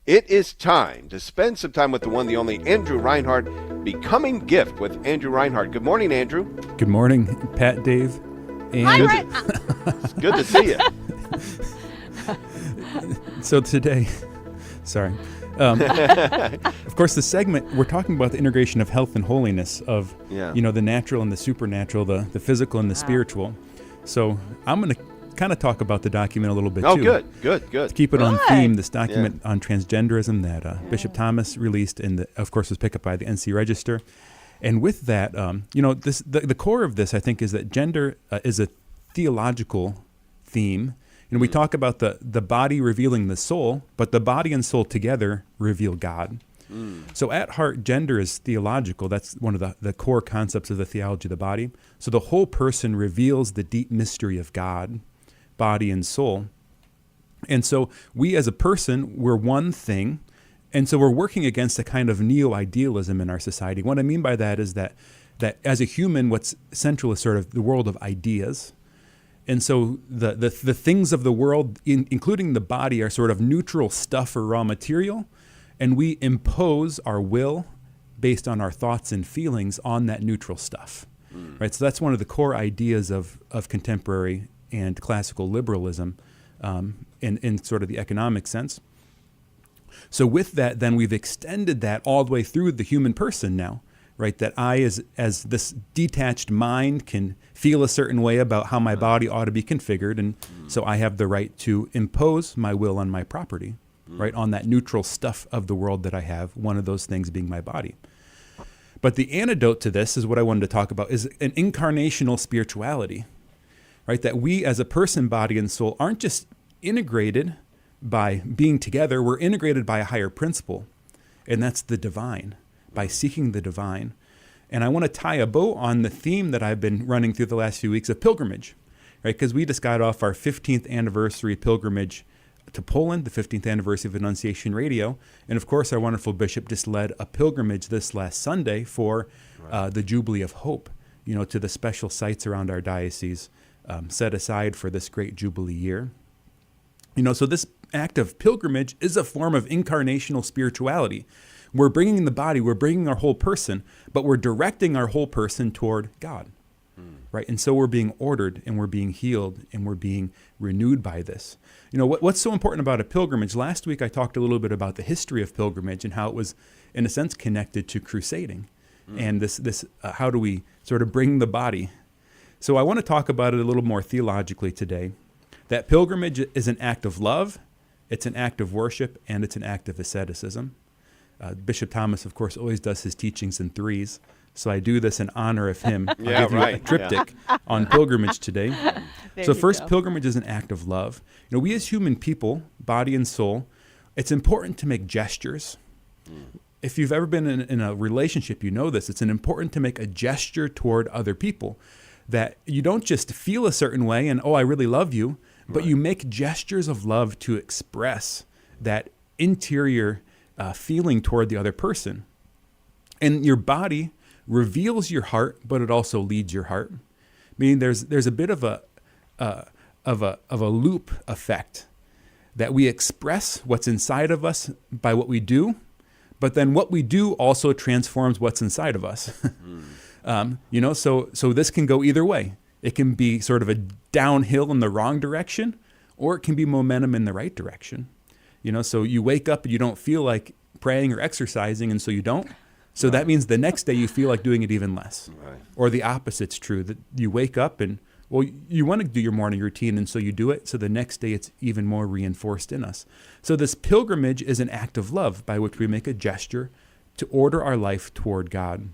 It is time to spend some time with the one, the only Andrew Reinhart, Becoming Gift with Andrew Reinhart. Good morning, Andrew. Good morning, Pat, Dave. And Hi, It's good to see you. So today, sorry. Of course, the segment, we're talking about the integration of health and holiness of, the natural and the supernatural, the physical and the spiritual. So I'm going to kind of talk about the document a little bit, too. Oh, good. To keep it on theme, this document on transgenderism that Bishop Thomas released and, of course, was picked up by the NC Register. And with that, the core of this, I think, is that gender is a theological theme. We talk about the body revealing the soul, but the body and soul together reveal God. So at heart, gender is theological. That's one of the core concepts of the theology of the body. So the whole person reveals the deep mystery of God, body and soul. And so we as a person, we're one thing. And so we're working against a kind of neo-idealism in our society. What I mean by that is that as a human, what's central is sort of the world of ideas. And so the things of the world, including the body, are sort of neutral stuff or raw material. And we impose our will based on our thoughts and feelings on that neutral stuff. Right? So that's one of the core ideas of contemporary and classical liberalism in sort of the economic sense. So with that, then we've extended that all the way through the human person now, right? That I, as this detached mind, can feel a certain way about how my body ought to be configured, and so I have the right to impose my will on my property, right? On that neutral stuff of the world that I have, one of those things being my body. But the antidote to this is what I wanted to talk about, is an incarnational spirituality, right? That we as a person, body, and soul aren't just integrated by being together, we're integrated by a higher principle, and that's the divine, by seeking the divine. And I want to tie a bow on the theme that I've been running through the last few weeks of pilgrimage, right? Because we just got off our 15th anniversary pilgrimage to Poland, the 15th anniversary of Annunciation Radio. And of course, our wonderful bishop just led a pilgrimage this last Sunday for the Jubilee of Hope, to the special sites around our diocese set aside for this great Jubilee year. So this act of pilgrimage is a form of incarnational spirituality. We're bringing the body, we're bringing our whole person, but we're directing our whole person toward God, right? And so we're being ordered and we're being healed and we're being renewed by this. What's so important about a pilgrimage? Last week I talked a little bit about the history of pilgrimage and how it was, in a sense, connected to crusading. And this how do we sort of bring the body? So I want to talk about it a little more theologically today. That pilgrimage is an act of love, it's an act of worship, and it's an act of asceticism. Bishop Thomas, of course, always does his teachings in threes, so I do this in honor of him. I'll give you a triptych on pilgrimage today. So first, pilgrimage is an act of love. We as human people, body and soul, it's important to make gestures. If you've ever been in a relationship, you know this. It's important to make a gesture toward other people, that you don't just feel a certain way and, I really love you, but you make gestures of love to express that interior feeling toward the other person. And your body reveals your heart, but it also leads your heart. Meaning there's a bit of a loop effect, that we express what's inside of us by what we do, but then what we do also transforms what's inside of us. So this can go either way. It can be sort of a downhill in the wrong direction, or it can be momentum in the right direction. So you wake up and you don't feel like praying or exercising, and so you don't. So that means the next day you feel like doing it even less. Right. Or the opposite's true, that you wake up and, you want to do your morning routine, and so you do it. So the next day it's even more reinforced in us. So this pilgrimage is an act of love by which we make a gesture to order our life toward God.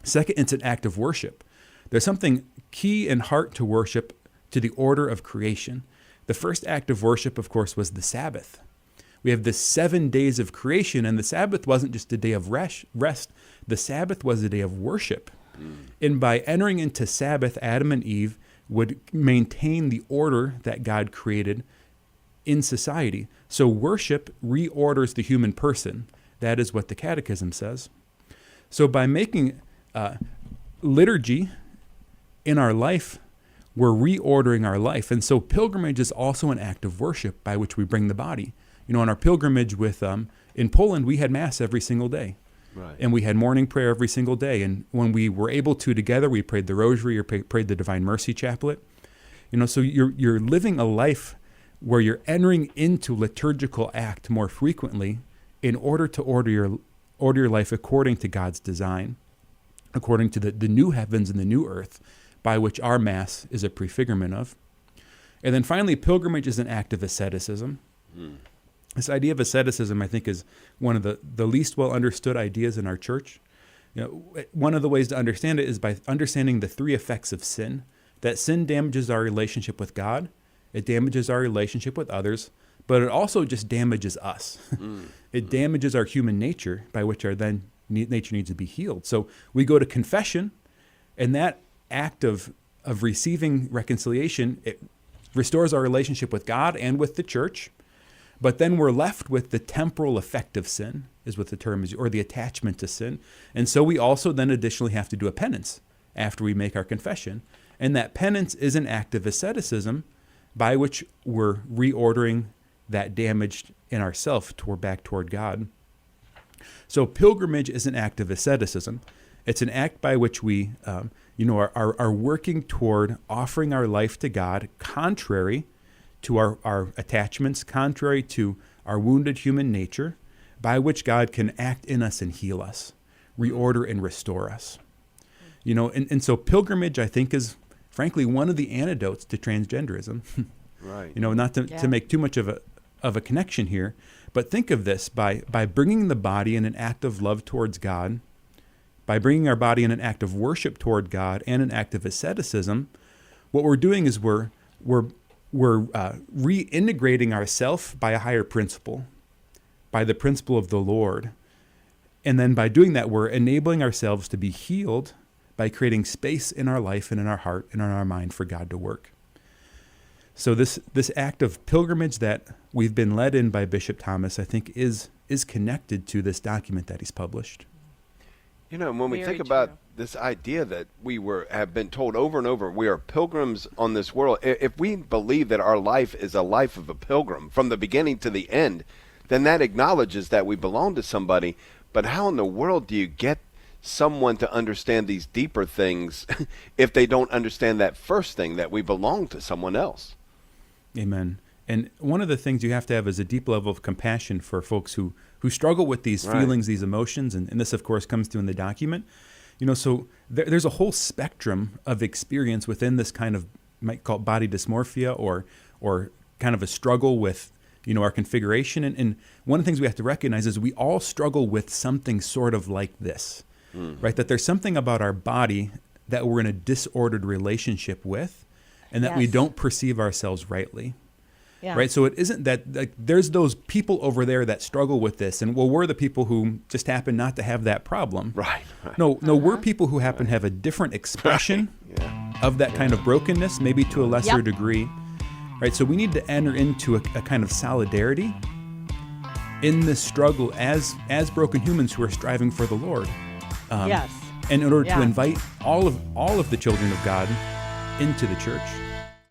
Second, it's an act of worship. There's something key in heart to worship, to the order of creation. The first act of worship, of course, was the Sabbath. We have the 7 days of creation, and the Sabbath wasn't just a day of rest. The Sabbath was a day of worship. And by entering into Sabbath, Adam and Eve would maintain the order that God created in society. So worship reorders the human person. That is what the Catechism says. So by making liturgy in our life, we're reordering our life. And so pilgrimage is also an act of worship by which we bring the body. On our pilgrimage in Poland, we had Mass every single day. Right. And we had morning prayer every single day. And when we were able to together, we prayed the Rosary or prayed the Divine Mercy Chaplet. So you're living a life where you're entering into liturgical act more frequently in order to order your life according to God's design, according to the new heavens and the new earth, by which our Mass is a prefigurement of. And then finally, pilgrimage is an act of asceticism. This idea of asceticism, I think, is one of the least well understood ideas in our church. One of the ways to understand it is by understanding the three effects of sin. That sin damages our relationship with God, it damages our relationship with others, but it also just damages us. It damages our human nature, by which our then nature needs to be healed. So we go to confession, and that act of receiving reconciliation, it restores our relationship with God and with the church. But then we're left with the temporal effect of sin, is what the term is, or the attachment to sin. And so we also then additionally have to do a penance after we make our confession. And that penance is an act of asceticism by which we're reordering that damage in ourself back toward God. So pilgrimage is an act of asceticism. It's an act by which we are working toward offering our life to God contrary to our attachments, contrary to our wounded human nature, by which God can act in us and heal us, reorder and restore us. And so pilgrimage, I think, is frankly one of the antidotes to transgenderism. Right. Not to make too much of a connection here, but think of this, by bringing the body in an act of love towards God, by bringing our body in an act of worship toward God and an act of asceticism, what we're doing is we're reintegrating ourselves by a higher principle, by the principle of the Lord. And then by doing that, we're enabling ourselves to be healed by creating space in our life and in our heart and in our mind for God to work. So this act of pilgrimage that we've been led in by Bishop Thomas, I think, is connected to this document that he's published. When we think about this idea that have been told over and over, we are pilgrims on this world. If we believe that our life is a life of a pilgrim from the beginning to the end, then that acknowledges that we belong to somebody. But how in the world do you get someone to understand these deeper things if they don't understand that first thing, that we belong to someone else? Amen. And one of the things you have to have is a deep level of compassion for folks who struggle with these feelings, these emotions, and this, of course, comes through in the document. So there's a whole spectrum of experience within this kind of, might call it body dysmorphia, or kind of a struggle with, our configuration. And one of the things we have to recognize is we all struggle with something sort of like this, right? That there's something about our body that we're in a disordered relationship with, and that we don't perceive ourselves rightly. Yeah. Right. So it isn't that there's those people over there that struggle with this, and we're the people who just happen not to have that problem. Right. No, we're people who happen to have a different expression of that kind of brokenness, maybe to a lesser degree. Right. So we need to enter into a kind of solidarity in this struggle as broken humans who are striving for the Lord. Yes. And in order to invite all of the children of God into the church.